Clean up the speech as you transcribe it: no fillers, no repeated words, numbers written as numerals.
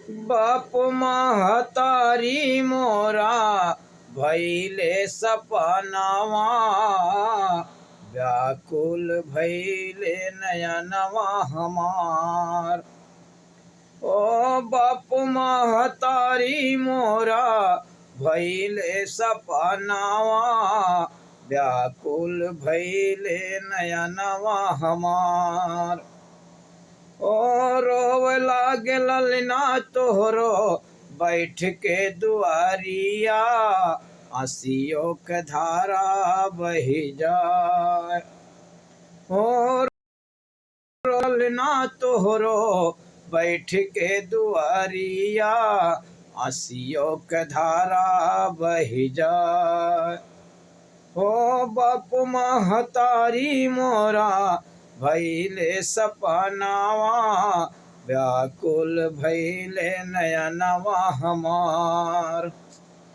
बाप महतारी मोरा भैले सपनावा, व्याकुल भैले नयनवा हमार। ओ बाप महतारी मोरा भैले सपनावा, व्याकुल भैले नयनवा हमार। ओ रोव लागे ललना तोहरो बैठ के दुआरिया, आंसियों के धारा बही जाए। ओ ललना तोहरो बैठ के दुआरिया, आंसियों के धारा बही जाए। ओ बाप महतारी मोरा भैले सपनावा, व्याकुल भैले नयनवा हमार।